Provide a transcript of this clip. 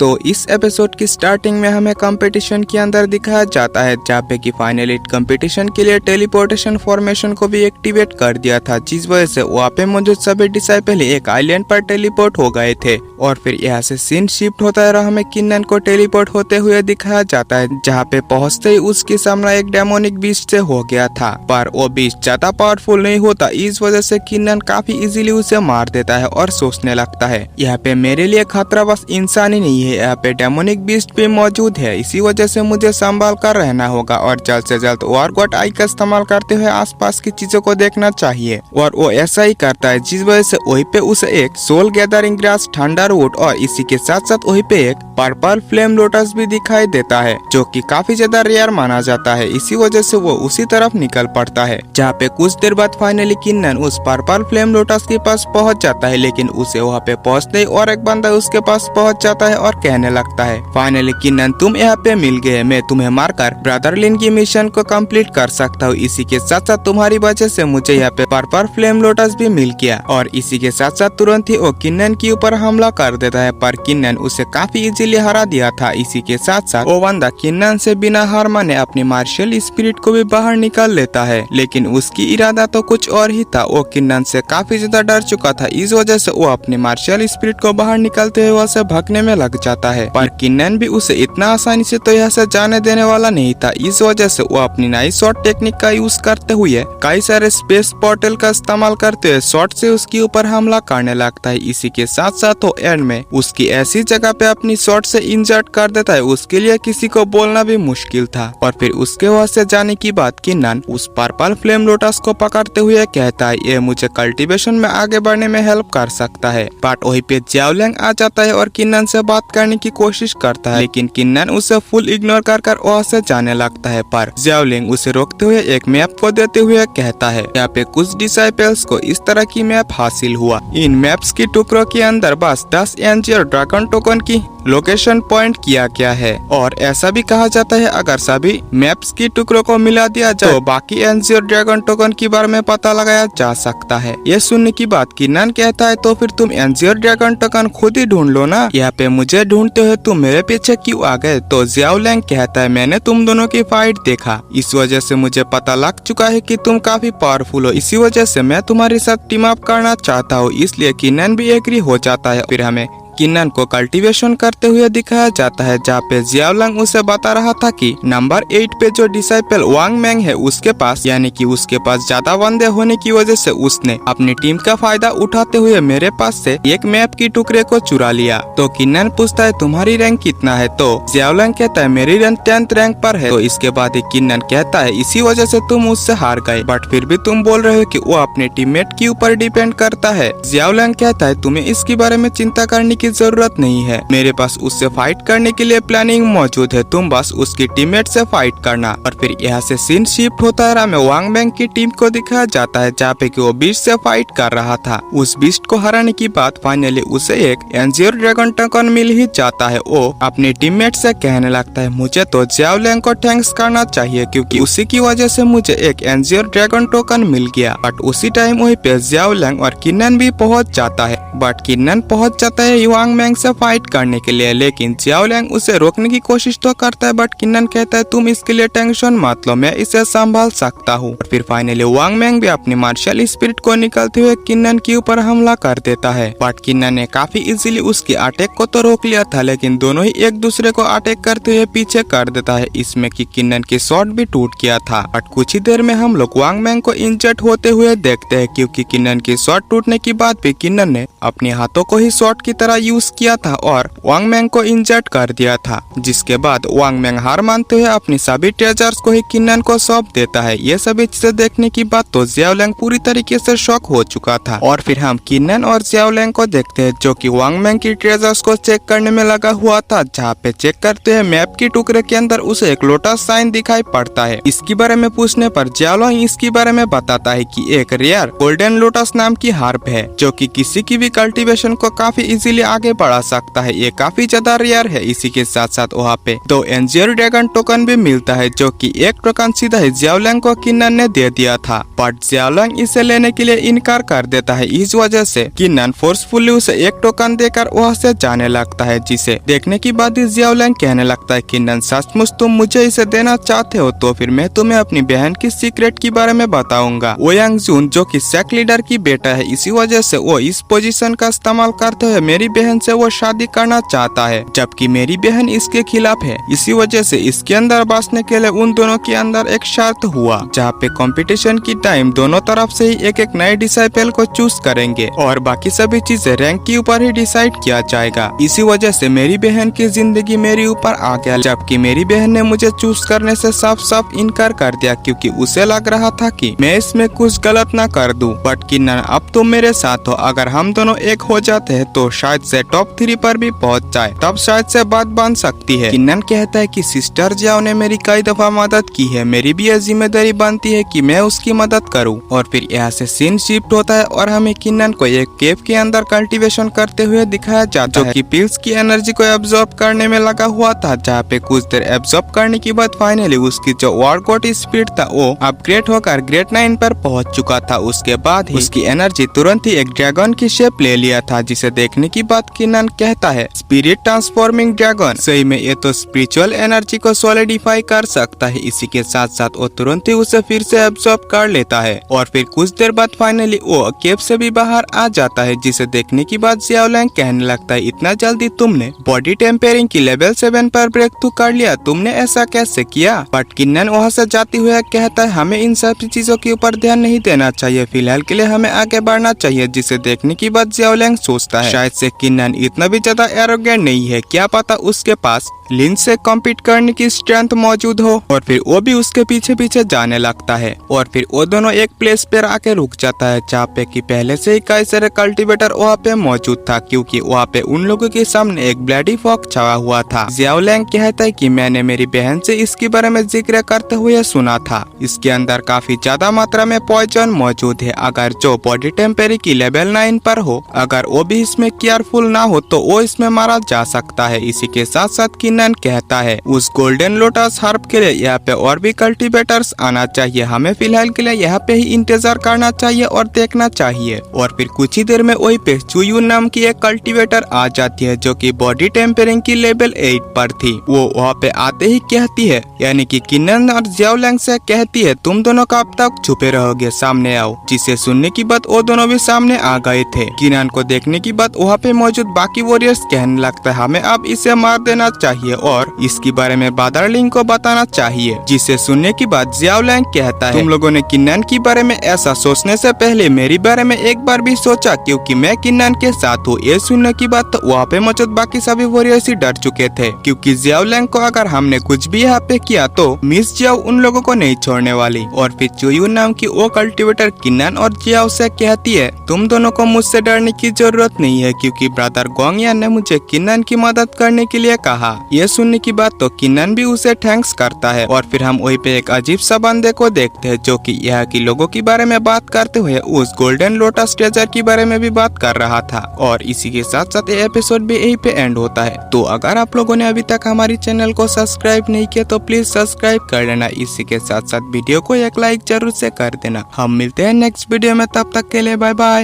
तो इस एपिसोड की स्टार्टिंग में हमें कंपटीशन के अंदर दिखाया जाता है जहाँ पे कि फाइनली कंपटीशन के लिए टेलीपोर्टेशन फॉर्मेशन को भी एक्टिवेट कर दिया था, जिस वजह से वहाँ पे मौजूद सभी डिसाइपल एक आइलैंड पर टेलीपोर्ट हो गए थे। और फिर यहाँ से सीन शिफ्ट होता है और हमें किन्नन को टेलीपोर्ट होते हुए दिखाया जाता है, जहाँ पे पहुँचते ही उसकी सामना एक डेमोनिक बीस्ट से हो गया था, पर वो बीस्ट ज्यादा पावरफुल नहीं होता। इस वजह से किन्नन काफी इजीली उसे मार देता है और सोचने लगता है यहाँ पे मेरे लिए खतरा बस इंसान ही नहीं है, यहाँ पे डेमोनिक बीस्ट भी मौजूद है, इसी वजह से मुझे संभाल कर रहना होगा और जल्द से जल्द वॉर गॉड आई का इस्तेमाल करते हुए आसपास की चीजों को देखना चाहिए। और वो ऐसा ही करता है, जिस वजह से वहीं पे उसे एक सोल गैदरिंग ग्रास, थंडरवुड और इसी के साथ साथ वहीं पे एक पर्पल फ्लेम लोटस भी दिखाई देता है, जो कि काफी ज्यादा रेयर माना जाता है। इसी वजह से वो उसी तरफ निकल पड़ता है, जहाँ पे कुछ देर बाद फाइनली किन्नन उस पर्पल फ्लेम लोटस के पास पहुँच जाता है, लेकिन उसे वहाँ पे पहुँचते ही और एक बंदा उसके पास पहुँच जाता है और कहने लगता है फाइनली किन्नन तुम यहाँ पे मिल गए, मैं तुम्हें मारकर ब्रदर लिन की मिशन को कंप्लीट कर सकता हूँ। इसी के साथ साथ तुम्हारी वजह से मुझे यहाँ पे पर्पल फ्लेम लोटस भी मिल गया। और इसी के साथ साथ तुरंत ही वो किन्नन के ऊपर हमला कर देता है, पर किन्नन उसे काफी इजीली हरा दिया था। इसी के साथ साथ वो बंदा किन्नन से बिना हार माने अपनी मार्शल स्पिरिट को भी बाहर निकाल लेता है, लेकिन उसकी इरादा तो कुछ और ही था। वो किन्नन से काफी ज्यादा डर चुका था, इस वजह से वो अपनी मार्शल स्पिरिट को बाहर निकालते हुए उसे भागने में लग जाता है, पर किन्नन भी उसे इतना आसानी से तो यहाँ से जाने देने वाला नहीं था। इस वजह से वो अपनी नई शॉर्ट टेक्निक का यूज करते हुए कई सारे स्पेस पोर्टल का इस्तेमाल करते हुए शॉर्ट से उसके ऊपर हमला करने लगता है। इसी के साथ साथ वो एंड में उसकी ऐसी जगह पे अपनी शॉर्ट से इंजर्ट कर देता है, उसके लिए किसी को बोलना भी मुश्किल था। और फिर उसके वहां से जाने की बात किन्नन उस पर्पल फ्लेम लोटस को पकड़ते हुए कहता है ये मुझे कल्टीवेशन में आगे बढ़ने में हेल्प कर सकता है। बट वहीं पे जियाओलिंग आ जाता है और किन्नन से बात करने की कोशिश करता है, लेकिन किन्नन उसे फुल इग्नोर कर वहाँ से जाने लगता है। पर जियाओलिंग उसे रोकते हुए एक मैप को देते हुए कहता है यहाँ पे कुछ डिसाइपल्स को इस तरह की मैप हासिल हुआ, इन मैप्स की टुकड़ों के अंदर बस 10 एंजियर ड्रैगन टोकन की लोकेशन पॉइंट किया गया है। और ऐसा भी कहा जाता है अगर सभी मैप्स की टुकड़ों को मिला दिया जाए तो बाकी एंजियर ड्रैगन टोकन के बारे में पता लगाया जा सकता है। ये सुनने की बात किन्नन कहता है तो फिर तुम एंजियर ड्रैगन टोकन खुद ही ढूंढ लो ना, यहाँ पे मुझे ढूंढते हुए तुम मेरे पीछे क्यों आ गए। तो जियाओलिंग कहता है मैंने तुम दोनों की फाइट देखा, इस वजह से मुझे पता लग चुका है कि तुम काफी पावरफुल हो, इसी वजह से मैं तुम्हारे साथ टीम अप करना चाहता हूँ। इसलिए किन्नन भी एग्री हो जाता है। फिर हमें किन्नन को कल्टीवेशन करते हुए दिखाया जाता है, जहाँ पे जियाओलिंग उसे बता रहा था कि नंबर 8 पे जो डिसाइपल वांग मैंग है उसके पास, यानी कि उसके पास ज्यादा बंदे होने की वजह से उसने अपनी टीम का फायदा उठाते हुए मेरे पास से एक मैप की टुकड़े को चुरा लिया। तो किन्नन पूछता है तुम्हारी रैंक कितना है, तो जियाओलिंग कहता है मेरी रैंक 10th रैंक पर है। तो इसके बाद किन्नन कहता है इसी वजह से तुम उससे हार गए, बट फिर भी तुम बोल रहे हो कि वो अपने टीममेट के ऊपर डिपेंड करता है। जियाओलिंग कहता है तुम्हें इसके बारे में चिंता करने की जरूरत नहीं है, मेरे पास उससे फाइट करने के लिए प्लानिंग मौजूद है, तुम बस उसकी टीममेट से फाइट करना। और फिर यहाँ से सीन शिफ्ट होता है, हमें वांग मैंग की टीम को दिखाया जाता है, जहाँ पे कि वो बीस्ट से फाइट कर रहा था। उस बीस्ट को हराने की बाद फाइनली उसे एक एंजियर ड्रैगन टोकन मिल ही जाता है। वो अपने टीममेट से कहने लगता है मुझे तो जियाओलिंग को थैंक्स करना चाहिए, क्योंकि उसी की वजह से मुझे एक एंजियर ड्रैगन टोकन मिल गया। बट उसी टाइम वहीं पे जियाओलिंग और किन्नन भी पहुंच जाता है। बट किन्नन पहुंच जाता है वांग मैंग से फाइट करने के लिए, लेकिन जियाओलिंग उसे रोकने की कोशिश तो करता है, बट किन्नन कहता है तुम इसके लिए टेंशन मत लो, मैं इसे संभाल सकता हूँ। फिर फाइनली वांग मैंग भी अपनी मार्शल स्पिरिट को निकलते हुए किन्नन के ऊपर हमला कर देता है। बट किन्नन ने काफी इजीली उसकी अटैक को तो रोक लिया था, लेकिन दोनों ही एक दूसरे को अटैक करते हुए पीछे कर देता है, इसमें कि किन्नन की शॉट भी टूट गया था। बट कुछ ही देर में हम लोग वांग मैंग को इंजर्ड होते हुए देखते हैं, क्योंकि किन्नन की शॉट टूटने के बाद भी किन्नन ने अपने हाथों को ही शॉट की तरह यूज किया था और वांग मैंग को इंजर्ड कर दिया था। जिसके बाद वांग मैंग हार मानते हुए अपनी सभी ट्रेजर्स को ही किन्नन को सौंप देता है। ये सभी चीजें देखने की बाद तो जियाओलिंग पूरी तरीके से शॉक हो चुका था। और फिर हम किन्नन और जियाओलिंग को देखते हैं, जो कि वांग मैंग की ट्रेजर्स को चेक करने में लगा हुआ था, जहाँ पे चेक करते हैं मैप के टुकड़े के अंदर उसे एक लोटस साइन दिखाई पड़ता है। इसके बारे में पूछने पर जियाओलिंग इसके बारे में बताता है कि एक रेयर गोल्डन लोटस नाम की हार्प है, जो कि किसी की भी कल्टीवेशन को काफी इजीली आगे बढ़ा सकता है। ये काफी ज्यादा रेयर है। इसी के साथ साथ वहाँ पे 2 एंजियर ड्रैगन टोकन भी मिलता है, जो कि एक टोकन सीधा ही जियाओलिंग को किन्नन ने दे दिया था, बट जियाओलिंग इसे लेने के लिए इनकार कर देता है। इस वजह से किन्नन फोर्सफुली उसे एक टोकन देकर वहाँ से जाने लगता है, जिसे देखने के बाद ही जियाओलिंग कहने लगता है, किन्नन सचमुच तुम मुझे इसे देना चाहते हो तो फिर मैं तुम्हें अपनी बहन की सीक्रेट के बारे में बताऊंगा। वो यांग जून जो कि सेक लीडर की बेटा है, इसी वजह से वो इस पोजीशन का इस्तेमाल करते हुए मेरी बहन से वो शादी करना चाहता है, जबकि मेरी बहन इसके खिलाफ है। इसी वजह से इसके अंदर बसने के लिए उन दोनों के अंदर एक शर्त हुआ, जहाँ पे कंपटीशन की टाइम दोनों तरफ से ही एक एक नए डिसाइपल को चूज करेंगे और बाकी सभी चीजें रैंक के ऊपर ही डिसाइड किया जाएगा। इसी वजह से मेरी बहन की जिंदगी मेरे ऊपर आ गया, जबकि मेरी बहन ने मुझे चूज करने से साफ साफ इनकार कर दिया, क्योंकि उसे लग रहा था कि मैं इसमें कुछ गलत ना कर दूं। बट किन्नन अब तुम मेरे साथ हो, अगर हम दोनों एक हो जाते हैं तो शायद से टॉप 3 पर भी पहुंच जाए, तब शायद से बात बन सकती है। किन्नन कहता है कि सिस्टर जियाओ ने मेरी कई दफा मदद की है, मेरी भी यह जिम्मेदारी बनती है कि मैं उसकी मदद करूं। और फिर यहाँ से सीन शिफ्ट होता है और हमें किन्नन को एक केव के अंदर कल्टीवेशन करते हुए दिखाया जाता है, जो कि पिल्स की एनर्जी को एब्जॉर्ब करने में लगा हुआ था, जहाँ पे कुछ देर एब्जॉर्ब करने के बाद फाइनली उसकी जो वर्कआउट स्पीड था वो अपग्रेड होकर ग्रेड 9 पर पहुंच चुका था। उसके बाद ही उसकी एनर्जी तुरंत ही एक ड्रैगन की शेप ले लिया था, जिसे देखने की बाद किन्नन कहता है, स्पिरिट ट्रांसफॉर्मिंग ड्रैगन, सही में ये तो स्पिरिचुअल एनर्जी को सॉलिडिफाई कर सकता है। इसी के साथ साथ वो तुरंत ही उसे फिर से एब्जॉर्ब कर लेता है और फिर कुछ देर बाद फाइनली वो केव से भी बाहर आ जाता है, जिसे देखने की बाद जियाओलिंग कहने लगता है, इतना जल्दी तुमने बॉडी टेम्परिंग की लेवल 7 पर ब्रेक थ्रू कर लिया, तुमने ऐसा कैसे किया? बट किन्नन वहाँ से जाते हुए कहता है, हमें इन सब चीजों के ऊपर ध्यान नहीं देना चाहिए, फिलहाल के लिए हमें आगे बढ़ना चाहिए। जिसे देखने की बाद जियाओलिंग सोचता है, शायद से किन्नन इतना भी ज्यादा एरोगेंट नहीं है, क्या पता उसके पास लिन से कम्पीट करने की स्ट्रेंथ मौजूद हो। और फिर वो भी उसके पीछे पीछे जाने लगता है और फिर वो दोनों एक प्लेस पर आके रुक जाता है, जहाँ पे कि पहले से ही कई सारे कल्टीवेटर वहाँ पे मौजूद था, क्योंकि वहाँ पे उन लोगों के सामने एक ब्लडी फॉग छाया हुआ था। जियाओलिंग कहता है कि मैंने मेरी बहन से इसके बारे में जिक्र करते हुए सुना था, इसके अंदर काफी ज्यादा मात्रा में पॉइजन मौजूद है, अगर जो बॉडी टेम्परी की लेवल 9 पर हो, अगर वो भी इसमें केयरफुल ना हो तो वो इसमें मारा जा सकता है। इसी के साथ साथ किन्नन कहता है, उस गोल्डन लोटस हर्ब के लिए यहाँ पे और भी कल्टीवेटर्स आना चाहिए, हमें फिलहाल के लिए यहाँ पे ही इंतजार करना चाहिए और देखना चाहिए। और फिर कुछ ही देर में वही पे चुयून नाम की एक कल्टीवेटर आ जाती है, जो कि बॉडी टेम्परिंग की लेवल 8 पर थी। वो वहाँ पे आते ही कहती है, यानी कि किन्नन और जियाओलिंग से कहती है, तुम दोनों कब तक छुपे रहोगे, सामने आओ। जिसे सुनने की बात वो दोनों भी सामने आ गए थे। किन्नन को देखने की बात वहाँ पे मौजूद बाकी वॉरियर्स कहने लगता है, हमें अब इसे मार देना चाहिए और इसके बारे में बादरलिंग को बताना चाहिए। जिसे सुनने की बात जियाओलिंग कहता है, तुम लोगों ने किन्नन के बारे में ऐसा सोचने से पहले मेरे बारे में एक बार भी सोचा, क्योंकि मैं किन्नन के साथ हूँ। ये सुनने की बात तो वहाँ पे मौजूद बाकी सभी वॉरियर्स ही डर चुके थे, क्योंकि जियाओलिंग को अगर हमने कुछ भी यहाँ पे किया तो मिस जियाओ उन लोगों को नहीं छोड़ने वाली। और फिर चुयून नाम की वो कल्टीवेटर किन्नन और जियाओ से कहती है, तुम दोनों को मुझसे डरने की जरूरत नहीं है, क्योंकि ब्रदर गोंगयान ने मुझे किन्नन की मदद करने के लिए कहा। ये सुनने की बात तो किन्नन भी उसे थैंक्स करता है। और फिर हम वहीं पे एक अजीब सा बंदे को देखते हैं, जो कि यहाँ के लोगों के बारे में बात करते हुए उस गोल्डन लोटस ट्रेजर के बारे में भी बात कर रहा था। और इसी के साथ साथ ये एपिसोड भी यहीं पे एंड होता है। तो अगर आप लोगों ने अभी तक हमारी चैनल को सब्सक्राइब नहीं किया तो प्लीज सब्सक्राइब कर लेना। इसी के साथ साथ वीडियो को एक लाइक जरूर से कर देना। हम मिलते हैं नेक्स्ट वीडियो में, तब तक के लिए बाय बाय।